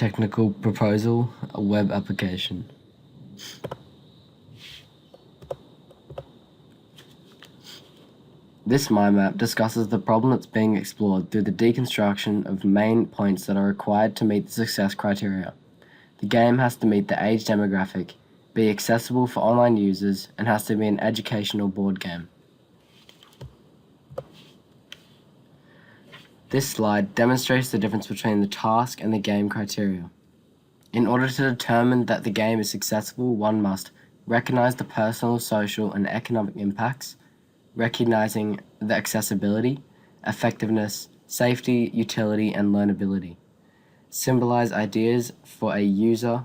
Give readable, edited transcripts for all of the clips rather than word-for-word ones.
Technical proposal, a web application. This mind map discusses the problem that's being explored through the deconstruction of main points that are required to meet the success criteria. The game has to meet the age demographic, be accessible for online users, and has to be an educational board game. This slide demonstrates the difference between the task and the game criteria. In order to determine that the game is successful, one must recognize the personal, social, and economic impacts, recognizing the accessibility, effectiveness, safety, utility, and learnability. Symbolize ideas for a user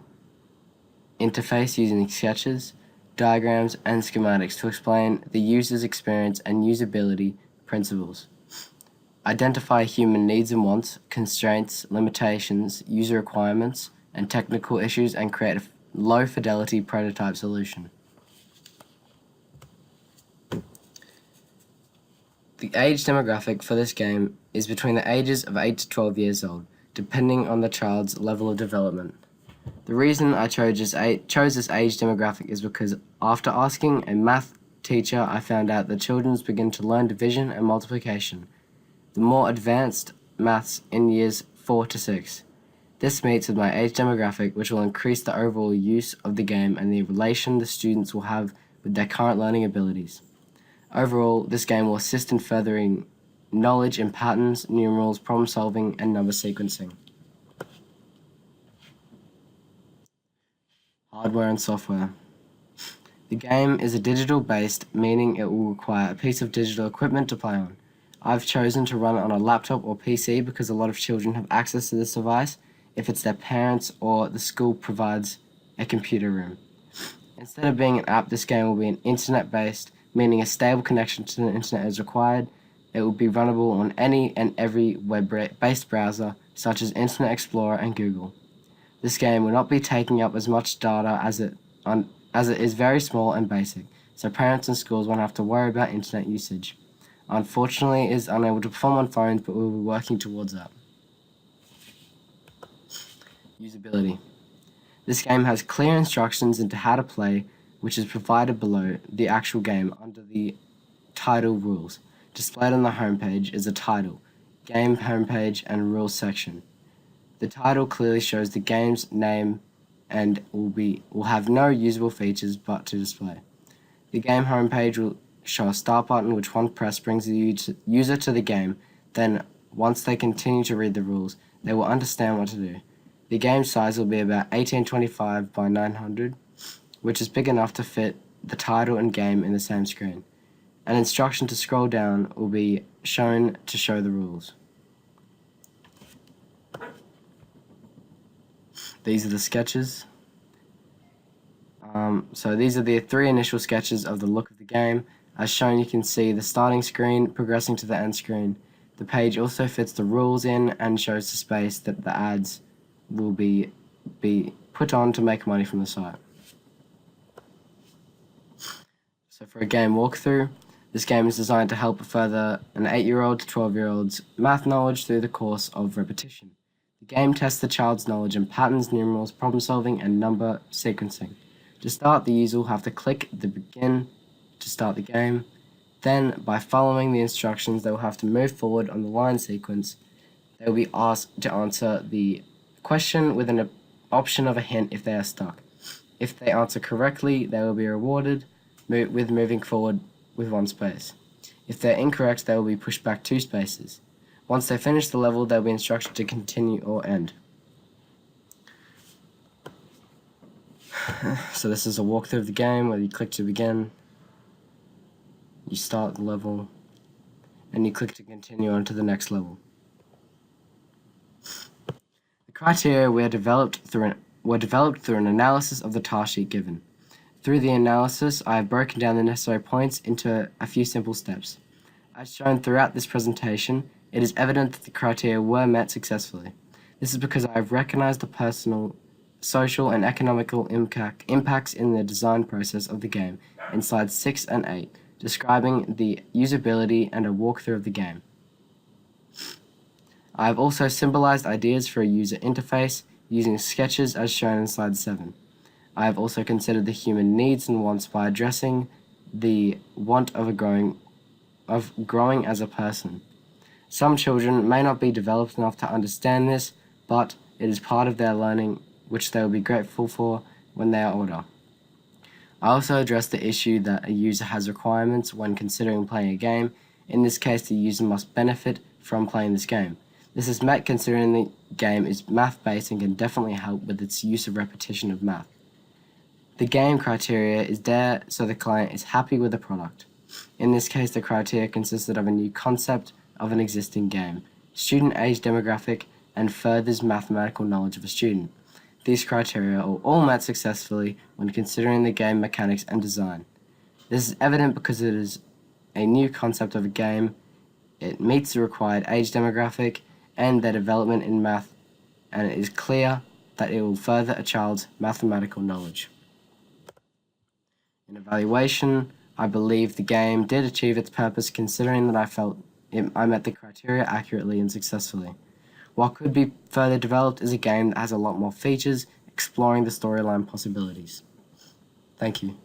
interface using sketches, diagrams, and schematics to explain the user's experience and usability principles. Identify human needs and wants, constraints, limitations, user requirements, and technical issues, and create a low-fidelity prototype solution. The age demographic for this game is between the ages of 8 to 12 years old, depending on the child's level of development. The reason I chose this age demographic is because after asking a math teacher, I found out that children begin to learn division and multiplication, the more advanced maths in years 4 to 6. This meets with my age demographic, which will increase the overall use of the game and the relation the students will have with their current learning abilities. Overall, this game will assist in furthering knowledge in patterns, numerals, problem solving, and number sequencing. Hardware and software. The game is a digital based, meaning it will require a piece of digital equipment to play on. I've chosen to run it on a laptop or PC because a lot of children have access to this device if it's their parents or the school provides a computer room. Instead of being an app, this game will be an internet-based, meaning a stable connection to the internet is required. It will be runnable on any and every web-based browser, such as Internet Explorer and Google. This game will not be taking up as much data as it is very small and basic, so parents and schools won't have to worry about internet usage. Unfortunately, it is unable to perform on phones, but we will be working towards that. Usability. This game has clear instructions into how to play, which is provided below the actual game under the title rules. Displayed on the homepage is a title, game homepage, and rules section. The title clearly shows the game's name and will have no usable features but to display. The game homepage will show a start button, which one press brings the user to the game. Then, once they continue to read the rules, they will understand what to do. The game size will be about 1825 by 900, which is big enough to fit the title and game in the same screen. An instruction to scroll down will be shown to show the rules. These are the sketches. So these are the 3 initial sketches of the look of the game. As shown, you can see the starting screen progressing to the end screen. The page also fits the rules in and shows the space that the ads will be put on to make money from the site. So for a game walkthrough, this game is designed to help further an 8-year-old to 12-year-old's math knowledge through the course of repetition. The game tests the child's knowledge in patterns, numerals, problem solving, and number sequencing. To start, the user will have to click the begin to start the game. Then, by following the instructions, they will have to move forward on the line sequence. They will be asked to answer the question with an option of a hint if they are stuck. If they answer correctly, they will be rewarded with moving forward with 1 space. If they're incorrect, they will be pushed back 2 spaces. Once they finish the level, they'll be instructed to continue or end. So this is a walkthrough of the game where you click to begin, you start the level, and you click to continue on to the next level. The criteria were developed through an analysis of the task sheet given. Through the analysis, I have broken down the necessary points into a few simple steps. As shown throughout this presentation, it is evident that the criteria were met successfully. This is because I have recognized the personal, social, and economical impacts in the design process of the game in slides 6 and 8, describing the usability and a walkthrough of the game. I have also symbolized ideas for a user interface using sketches as shown in slide 7. I have also considered the human needs and wants by addressing the want of growing as a person. Some children may not be developed enough to understand this, but it is part of their learning which they will be grateful for when they are older. I also addressed the issue that a user has requirements when considering playing a game. In this case, the user must benefit from playing this game. This is met considering the game is math-based and can definitely help with its use of repetition of math. The game criteria is there so the client is happy with the product. In this case, the criteria consisted of a new concept of an existing game, student age demographic, and furthers mathematical knowledge of a student. These criteria are all met successfully when considering the game mechanics and design. This is evident because it is a new concept of a game, it meets the required age demographic and their development in math, and it is clear that it will further a child's mathematical knowledge. In evaluation, I believe the game did achieve its purpose considering that I felt I met the criteria accurately and successfully. What could be further developed is a game that has a lot more features, exploring the storyline possibilities. Thank you.